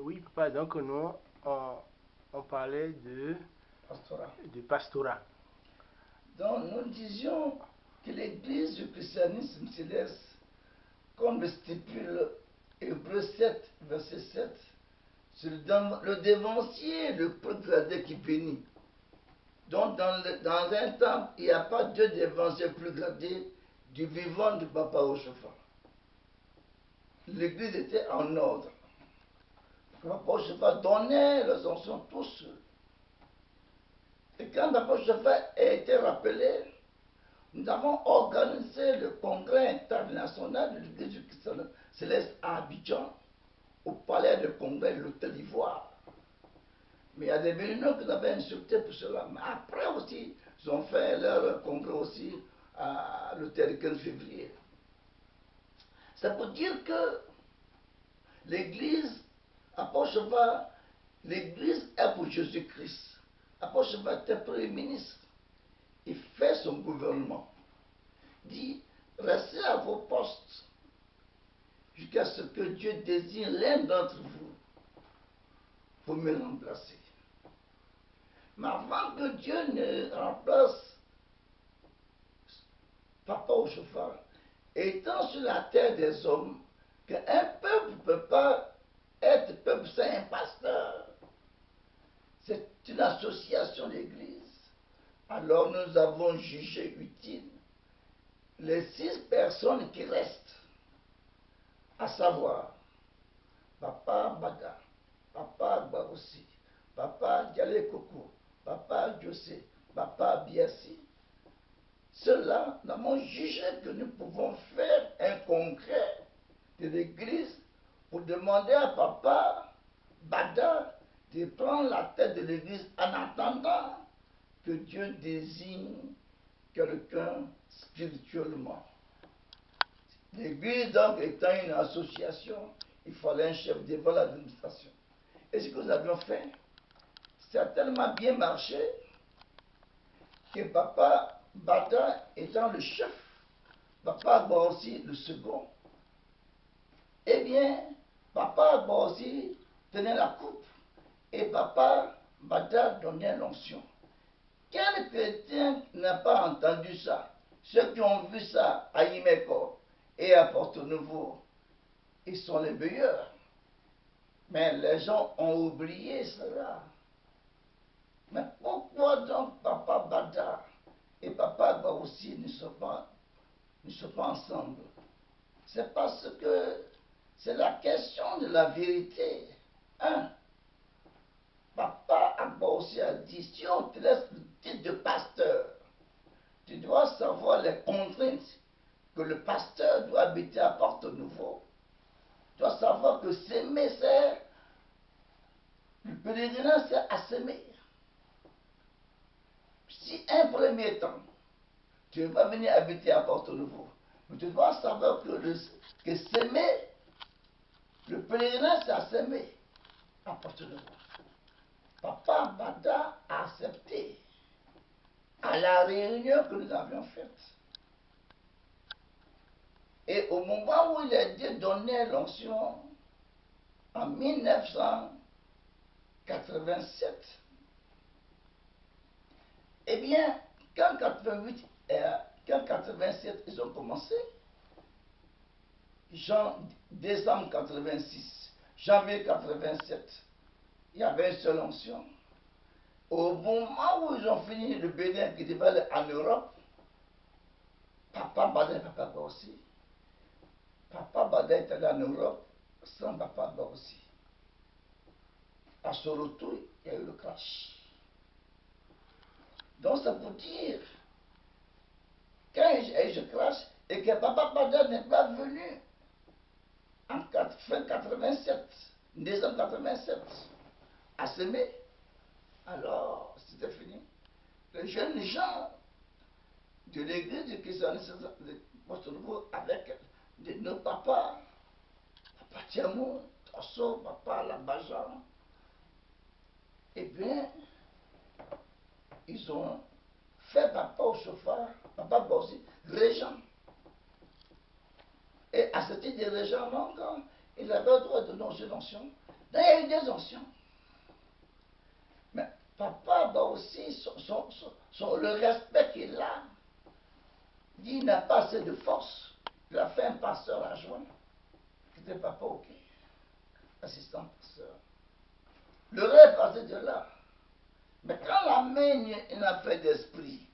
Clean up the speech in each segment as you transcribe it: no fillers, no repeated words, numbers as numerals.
Oui, papa, donc nous, on parlait Pastorat. de pastorat. Donc nous disions que l'Église du christianisme céleste, comme le stipule Hébreux 7, verset 7, c'est le dévancier, le plus gradé qui bénit. Donc dans un temps, il n'y a pas de dévancier plus gradé du vivant du papa au chauffeur. L'Église était en ordre. Le papa au chauffeur donnait les onction tout seul. Et quand papa au chauffeur a été rappelé, nous avons organisé le congrès international de l'Église du christianisme céleste à Abidjan, au palais de congrès de l'Hôtel d'Ivoire. Mais il y a des béninois qui nous avaient insultés pour cela. Mais après aussi, ils ont fait leur congrès aussi à l'hôtel du 15 février. C'est pour dire que l'Église, Apôtre, l'Église est pour Jésus-Christ. Apôtre était Premier ministre. Il fait son gouvernement. Il dit, restez à vos postes jusqu'à ce que Dieu désigne l'un d'entre vous pour me remplacer. Mais avant que Dieu ne remplace papa au chauffeur, étant sur la terre des hommes, qu'un peuple ne peut pas être peuple sans un pasteur. C'est une association d'église. Alors nous avons jugé utile les 6 personnes qui restent, à savoir Papa Bada, Papa Baroussi, Papa Dialé Koko, Papa José, Papa Biassi. Ceux-là, nous avons jugé que nous pouvons faire un congrès de l'église pour demander à Papa Bada de prendre la tête de l'église en attendant que Dieu désigne quelqu'un spirituellement. L'église, donc, étant une association, il fallait un chef devant l'administration. Et ce que nous avions fait, ça a tellement bien marché que Papa Bada étant le chef, Papa Borsi le second, eh bien, Papa Borsi tenait la coupe et Papa Bada donnait l'onction. Quel chrétien n'a pas entendu ça? Ceux qui ont vu ça à Imeko et à Porto Nouveau, ils sont les meilleurs. Mais les gens ont oublié cela. Mais pourquoi donc Papa Bada et Papa Baroussi ne sont pas ensemble? C'est parce que c'est la question de la vérité. Hein? Papa Baroussi a dit, si on te laisse le titre de pasteur, tu dois savoir les contraintes que le pasteur doit habiter à Porto Nouveau. Tu dois savoir que s'aimer, c'est le pèlerinage, c'est à s'aimer. Si un premier temps, tu vas venir habiter à Porto Nouveau, mais tu dois savoir que s'aimer, le pèlerinage, c'est à s'aimer à Porto Nouveau. Papa Bada a accepté à la réunion que nous avions faite. Et au moment où il a été donné l'onction, en 1987, eh bien, quand 88 et quand 87 ils ont commencé, décembre 86, janvier 87, il y avait une seule onction. Au moment où ils ont fini le Bénin qui devait aller en Europe, Papa Bada et Papa Baroussi, Papa Bada est allé en Europe sans Papa Baroussi. À son retour, il y a eu le crash. Donc c'est pour dire, quand je crache et que Papa Bada n'est pas venu en fin 87, décembre 87, à semer, alors c'était fini. Les jeunes gens de l'église du christianisme de Porto Nouveau avec nos papas, Papa Tiamou, Tosso, Papa Labajan, eh bien, ils ont fait Papa au chauffeur, Papa Bossi, régent. Et à ce titre de régent, donc, il avait le droit de donner une onction. Donc, il y a eu des options. Mais papa bah aussi, le respect qu'il a, il n'a pas assez de force. Il a fait un pasteur adjoint. C'était papa, ok. Assistant pasteur. Le rêve partait de là. Mais quand la main n'a fait d'esprit,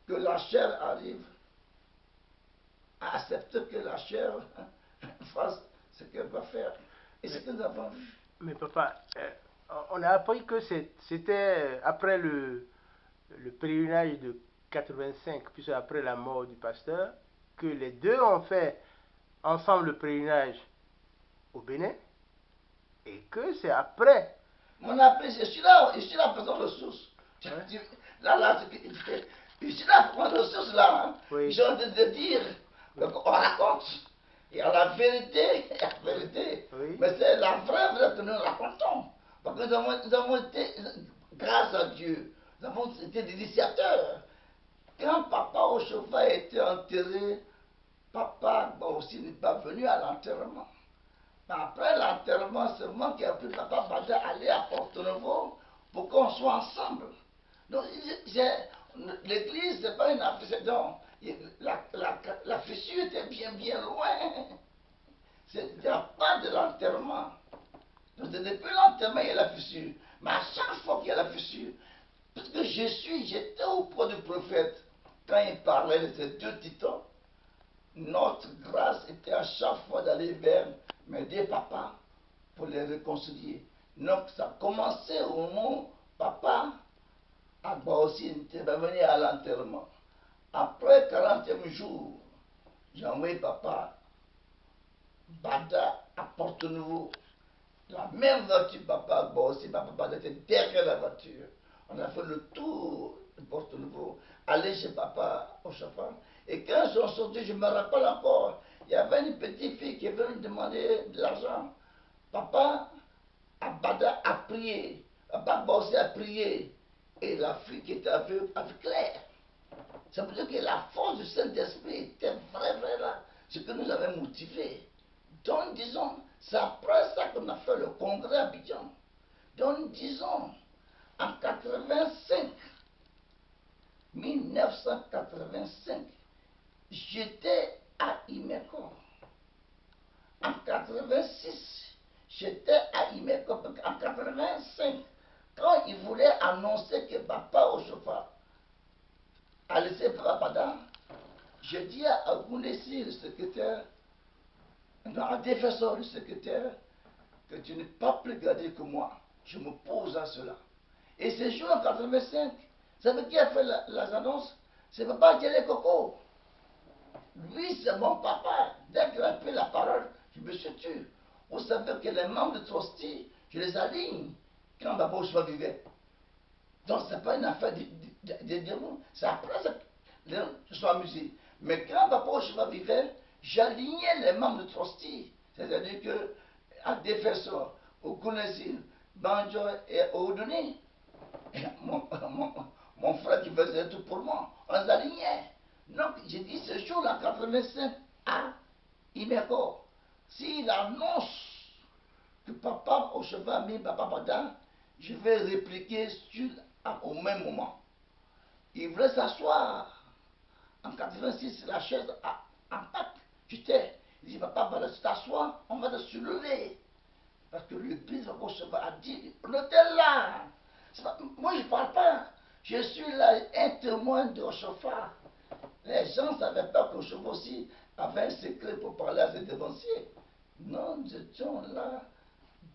que la chair arrive, à accepter que la chair fasse ce qu'elle doit faire. Et ce que nous avons vu. Mais papa, on a appris que c'était après le pèlerinage de 85, puis après la mort du pasteur, que les deux ont fait ensemble le pèlerinage au Bénin, et que c'est après. Mon appel, je suis là pour prendre ressources. Ouais. Là, je suis là pour prendre ressources là. Hein. Oui. J'ai envie de dire, on raconte. Il y a la vérité, Oui. mais c'est la vraie que nous racontons. Parce que nous avons été, grâce à Dieu, nous avons été des initiateurs. Quand papa Oshofa a été enterré, papa aussi n'est pas venu à l'enterrement. Après l'enterrement, c'est moi qui ai pris papa Bada aller à Porto-Novo pour qu'on soit ensemble. Donc, l'église, ce n'est pas une affaire. Donc, la fissure était bien loin. C'était pas de l'enterrement. Donc, depuis l'enterrement, il y a la fissure. Mais à chaque fois qu'il y a la fissure, parce que j'étais auprès du prophète quand il parlait de ces deux titans. Notre grâce était à chaque fois d'aller vers mes deux papas pour les réconcilier. Donc ça a commencé au moment où papa Agba aussi était venu à l'enterrement. Après 40e jour, j'ai envoyé papa Bada à Porto-Nouveau. La même voiture, papa Agba aussi, papa Bada était derrière la voiture. On a fait le tour de Porto-Nouveau, aller chez papa au chauffeur. Et quand ils sont sortis, je me rappelle encore, il y avait une petite fille qui est venue demander de l'argent. Papa Abada a prié, papa Bossé a prié, et la fille qui était aveugle a vu clair. Ça veut dire que la force du Saint-Esprit était vraiment là, ce que nous avait motivé. Donc disons, c'est après ça qu'on a fait le congrès à Abidjan. Donc disons, en 1985, j'étais à Imeko. En 86, j'étais à Imeko. En 85, quand il voulait annoncer que papa Oshofa a laissé papa Bada, je dis à Agounesi, le secrétaire, à défenseur du secrétaire, que tu n'es pas plus gardé que moi. Je me pose à cela. Et ce jour en 85, vous savez qui a fait les annonces? C'est papa Djele Coco. Lui, c'est mon papa. Dès qu'il a pris la parole, je me suis tué. Vous savez que les membres de Trusty, je les aligne quand papa Oshofa vivait. Donc, ce n'est pas une affaire de démons. C'est après ça que je suis amusé. Mais quand papa Oshofa vivait, j'alignais les membres de Trusty. C'est-à-dire que, à défenseur, au Kounessi, Banjo et Oudoni, mon frère qui faisait tout pour moi, on les alignait. Donc, j'ai dit ce jour-là, 85, à Imeko, s'il annonce que papa Oshofa a mis papa Bada, je vais répliquer au même moment. Il voulait s'asseoir. En 86, la chaise en pâte. J'étais. Il dit, papa Bada, tu t'assois, on va te soulever. Parce que l'église Oshofa a dit, on était là. Moi, je ne parle pas. Je suis là, un témoin de Oshofa. Les gens ne savaient pas qu'Oshofa aussi avait un secret pour parler à ses dévanciers. Non, nous étions là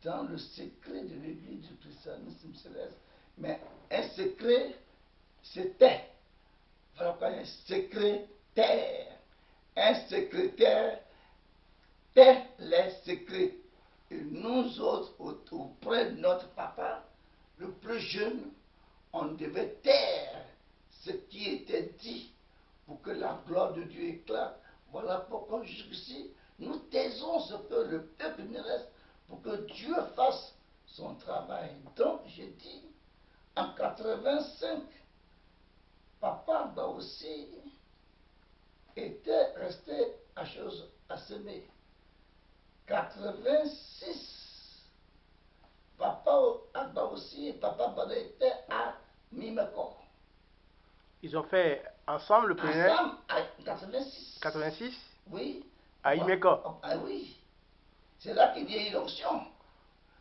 dans le secret de l'église du christianisme céleste. Mais un secret, c'était. Voilà quoi, un secrétaire. Un secrétaire tait les secrets. Et nous autres, auprès de notre papa, le plus jeune, on devait taire ce qui était dit pour que la gloire de Dieu éclate. Voilà pourquoi jusqu'ici, nous taisons ce que le peuple nous reste pour que Dieu fasse son travail. Donc, j'ai dit, en 85, papa aussi était resté à chose à semer. 86, Ils ont fait ensemble le pèlerinage ensemble en 86. 86 Oui. à Imeko. Ah oui. C'est là qu'il y a eu l'onction.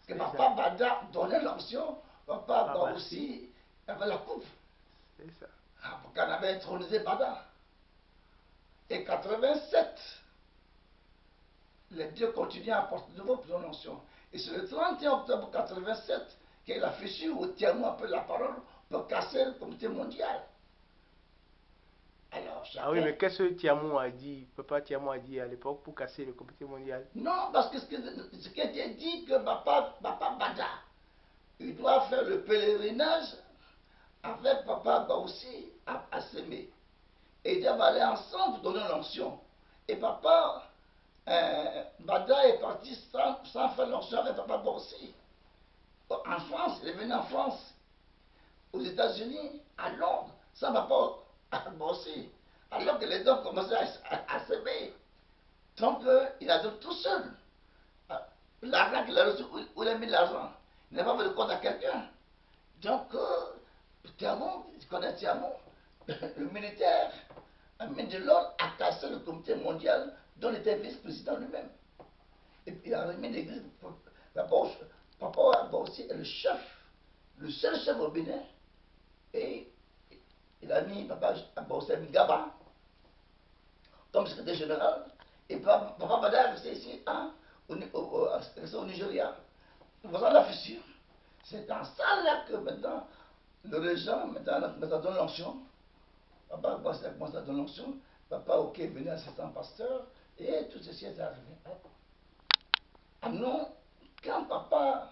Que Papa Bada donnait l'onction, Papa Ba aussi avait la coupe. C'est ça. Ah, pour qu'on avait intronisé Bada. Et 87, les deux continuaient à porter de nouveau pour l'onction. Et c'est le 31 octobre 87 qu'il a fichu au Tiamou un peu la parole pour casser le comité mondial. Alors, Ah oui, mais qu'est-ce que Tiamou a dit, Papa Tiamou a dit à l'époque pour casser le comité mondial? Non, parce que ce qui était dit que Papa Bada, il doit faire le pèlerinage avec Papa Baoussi à Sémé. Et ils doivent aller ensemble pour donner l'onction. Et Papa Bada est parti sans faire l'onction avec Papa Baoussi. En France, il est venu en France, aux États-Unis, à Londres, sans Papa Baoussi. Alors que les deux commençaient à s'aimer. Donc, il a donné tout seul. L'argent qu'il a reçu, où il a mis l'argent? Il n'a pas fait de compte à quelqu'un. Donc, Tiamou, tu connais Tiamou, le militaire, Amin Delors a cassé le comité mondial dont il était vice-président lui-même. Et puis il a remis l'église. Papa aussi est le chef, le seul chef au Bénin. Et il a mis Papa Abossi Gaba comme secrétaire général. Et Papa Bada est resté ici au Nigeria. Voilà la fissure. C'est dans ça là que maintenant, le régent, maintenant donne l'onction. Papa commence à donner l'onction. Papa OK est venu assistant pasteur. Et tout ceci est arrivé. Ah non, quand Papa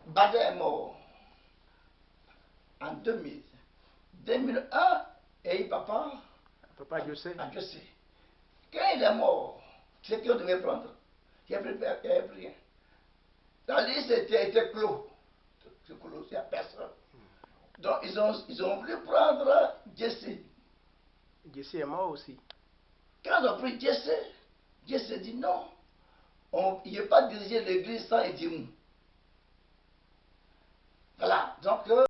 Bada est mort, en 2000, 2001, et Papa Papa Dieu a Dieu sait. Quand il est mort, c'est qu'on devait prendre. Il n'y avait plus rien. La liste était clos. C'est clos, il n'y a personne. Donc ils ont voulu prendre Jesse. Jesse est mort aussi. Quand ils ont pris Jesse, Jesse dit non. Il ne peut pas diriger l'église sans Edimou. Voilà. Donc